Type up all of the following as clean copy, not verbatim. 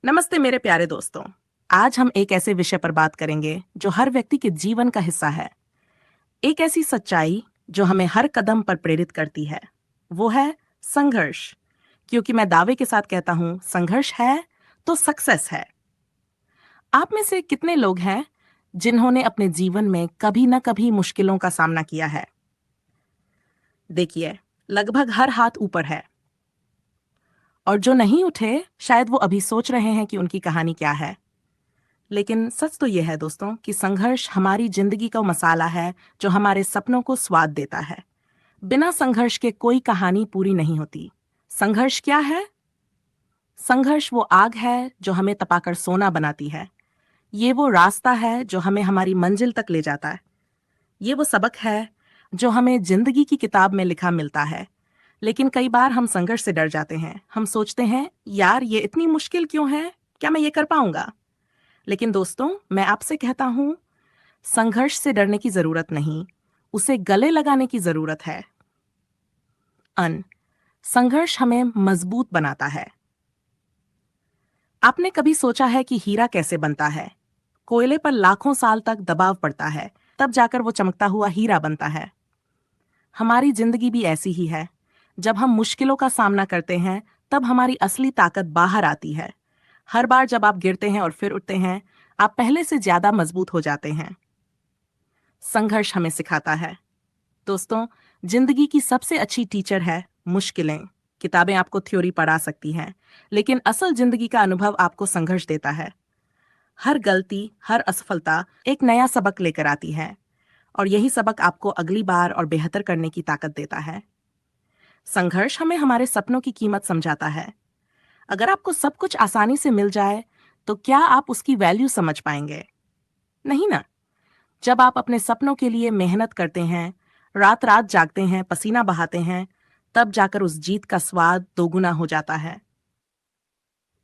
नमस्ते मेरे प्यारे दोस्तों। आज हम एक ऐसे विषय पर बात करेंगे जो हर व्यक्ति के जीवन का हिस्सा है। एक ऐसी सच्चाई जो हमें हर कदम पर प्रेरित करती है। वो है संघर्ष। क्योंकि मैं दावे के साथ कहता हूं, संघर्ष है तो सक्सेस है। आप में से कितने लोग हैं जिन्होंने अपने जीवन में कभी न कभी मुश्किलों का सामना किया है? देखिए, लगभग हर हाथ ऊपर है। और जो नहीं उठे, शायद वो अभी सोच रहे हैं कि उनकी कहानी क्या है। लेकिन सच तो यह है दोस्तों कि संघर्ष हमारी जिंदगी का मसाला है जो हमारे सपनों को स्वाद देता है। बिना संघर्ष के कोई कहानी पूरी नहीं होती। संघर्ष क्या है? संघर्ष वो आग है जो हमें तपाकर सोना बनाती है। ये वो रास्ता है जो हमें हमारी मंजिल तक ले जाता है। ये वो सबक है जो हमें जिंदगी की किताब में लिखा मिलता है। लेकिन कई बार हम संघर्ष से डर जाते हैं। हम सोचते हैं, यार ये इतनी मुश्किल क्यों है? क्या मैं ये कर पाऊंगा? लेकिन दोस्तों, मैं आपसे कहता हूं, संघर्ष से डरने की जरूरत नहीं, उसे गले लगाने की जरूरत है। संघर्ष हमें मजबूत बनाता है। आपने कभी सोचा है कि हीरा कैसे बनता है? कोयले पर लाखों साल तक दबाव पड़ता है, तब जाकर वो चमकता हुआ हीरा बनता है। हमारी जिंदगी भी ऐसी ही है। जब हम मुश्किलों का सामना करते हैं, तब हमारी असली ताकत बाहर आती है। हर बार जब आप गिरते हैं और फिर उठते हैं, आप पहले से ज्यादा मजबूत हो जाते हैं। संघर्ष हमें सिखाता है। दोस्तों, जिंदगी की सबसे अच्छी टीचर है मुश्किलें। किताबें आपको थ्योरी पढ़ा सकती हैं, लेकिन असल जिंदगी का अनुभव आपको संघर्ष देता है। हर गलती, हर असफलता एक नया सबक लेकर आती है, और यही सबक आपको अगली बार और बेहतर करने की ताकत देता है। संघर्ष हमें हमारे सपनों की कीमत समझाता है। अगर आपको सब कुछ आसानी से मिल जाए, तो क्या आप उसकी वैल्यू समझ पाएंगे? नहीं ना। जब आप अपने सपनों के लिए मेहनत करते हैं, रात रात जागते हैं, पसीना बहाते हैं, तब जाकर उस जीत का स्वाद दोगुना हो जाता है।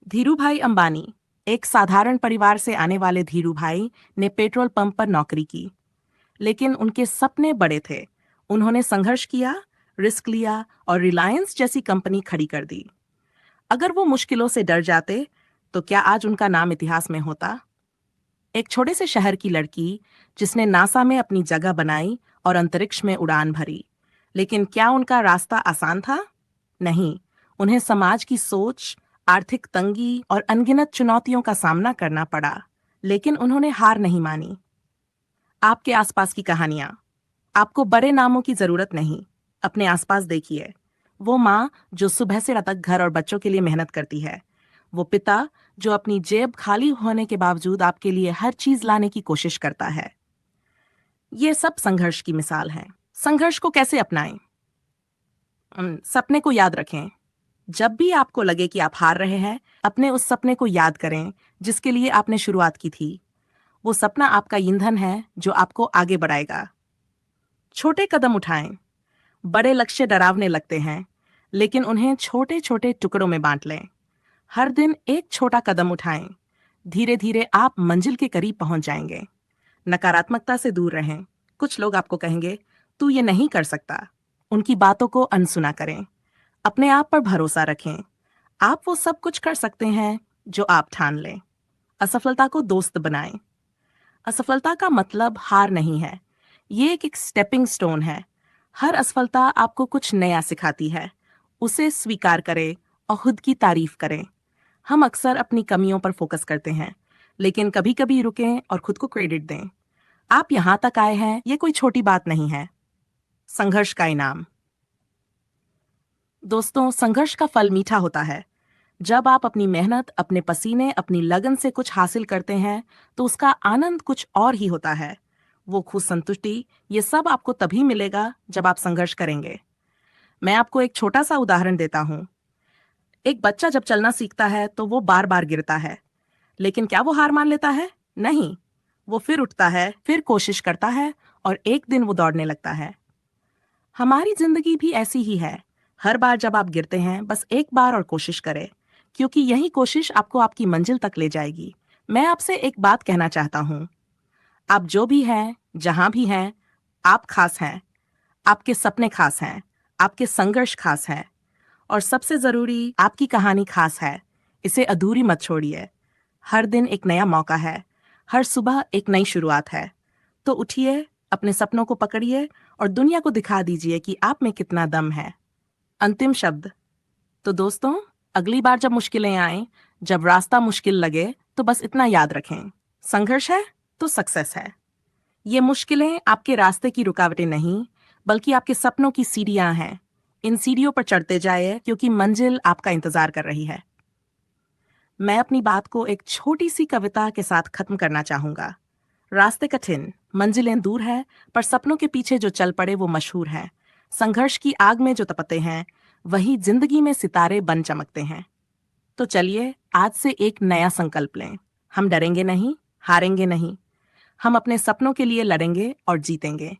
धीरूभाई अंबानी, एक साधारण परिवार से आने वाले धीरूभाई ने पेट्रोल पंप पर नौकरी की। लेकिन उनके सपने बड़े थे। उन्होंने संघर्ष किया, रिस्क लिया और रिलायंस जैसी कंपनी खड़ी कर दी। अगर वो मुश्किलों से डर जाते, तो क्या आज उनका नाम इतिहास में होता? एक छोटे से शहर की लड़की जिसने नासा में अपनी जगह बनाई और अंतरिक्ष में उड़ान भरी। लेकिन क्या उनका रास्ता आसान था? नहीं। उन्हें समाज की सोच, आर्थिक तंगी और अनगिनत चुनौतियों का सामना करना पड़ा। लेकिन उन्होंने हार नहीं मानी। आपके आसपास की कहानियां। आपको बड़े नामों की जरूरत नहीं। अपने आसपास देखिए। वो माँ जो सुबह से रात तक घर और बच्चों के लिए मेहनत करती है। वो पिता जो अपनी जेब खाली होने के बावजूद आपके लिए हर चीज लाने की कोशिश करता है। ये सब संघर्ष की मिसाल है। संघर्ष को कैसे अपनाएं? सपने को याद रखें। जब भी आपको लगे कि आप हार रहे हैं, अपने उस सपने को याद करें जिसके लिए आपने शुरुआत की थी। वो सपना आपका ईंधन है जो आपको आगे बढ़ाएगा। छोटे कदम उठाएं। बड़े लक्ष्य डरावने लगते हैं, लेकिन उन्हें छोटे छोटे टुकड़ों में बांट लें। हर दिन एक छोटा कदम उठाएं। धीरे धीरे आप मंजिल के करीब पहुंच जाएंगे। नकारात्मकता से दूर रहें। कुछ लोग आपको कहेंगे, तू ये नहीं कर सकता। उनकी बातों को अनसुना करें। अपने आप पर भरोसा रखें। आप वो सब कुछ कर सकते हैं जो आप ठान लें। असफलता को दोस्त बनाएं। असफलता का मतलब हार नहीं है। ये एक स्टेपिंग स्टोन है। हर असफलता आपको कुछ नया सिखाती है। उसे स्वीकार करें और खुद की तारीफ करें। हम अक्सर अपनी कमियों पर फोकस करते हैं, लेकिन कभी कभी रुकें और खुद को क्रेडिट दें। आप यहां तक आए हैं, ये कोई छोटी बात नहीं है। संघर्ष का इनाम। दोस्तों, संघर्ष का फल मीठा होता है। जब आप अपनी मेहनत, अपने पसीने, अपनी लगन से कुछ हासिल करते हैं, तो उसका आनंद कुछ और ही होता है। वो खुश संतुष्टि, ये सब आपको तभी मिलेगा जब आप संघर्ष करेंगे। मैं आपको एक छोटा सा उदाहरण देता हूँ। एक बच्चा जब चलना सीखता है तो वो बार बार गिरता है, लेकिन क्या वो हार मान लेता है? नहीं। वो फिर उठता है, फिर कोशिश करता है, और एक दिन वो दौड़ने लगता है। हमारी जिंदगी भी ऐसी ही है। हर बार जब आप गिरते हैं, बस एक बार और कोशिश करें, क्योंकि यही कोशिश आपको आपकी मंजिल तक ले जाएगी। मैं आपसे एक बात कहना चाहता हूँ। आप जो भी हैं, जहां भी हैं, आप खास हैं। आपके सपने खास हैं। आपके संघर्ष खास हैं। और सबसे जरूरी, आपकी कहानी खास है। इसे अधूरी मत छोड़िए। हर दिन एक नया मौका है, हर सुबह एक नई शुरुआत है। तो उठिए, अपने सपनों को पकड़िए और दुनिया को दिखा दीजिए कि आप में कितना दम है। अंतिम शब्द। तो दोस्तों, अगली बार जब मुश्किलें आएं, जब रास्ता मुश्किल लगे, तो बस इतना याद रखें, संघर्ष है तो सक्सेस है। ये मुश्किलें आपके रास्ते की रुकावटें नहीं, बल्कि आपके सपनों की सीढ़ियां हैं। इन सीढ़ियों पर चढ़ते जाइए, क्योंकि मंजिल आपका इंतजार कर रही है। मैं अपनी बात को एक छोटी सी कविता के साथ खत्म करना चाहूंगा। रास्ते कठिन, मंजिलें दूर है, पर सपनों के पीछे जो चल पड़े वो मशहूर है। संघर्ष की आग में जो तपते हैं, वही जिंदगी में सितारे बन चमकते हैं। तो चलिए, आज से एक नया संकल्प लें। हम डरेंगे नहीं, हारेंगे नहीं। हम अपने सपनों के लिए लड़ेंगे और जीतेंगे।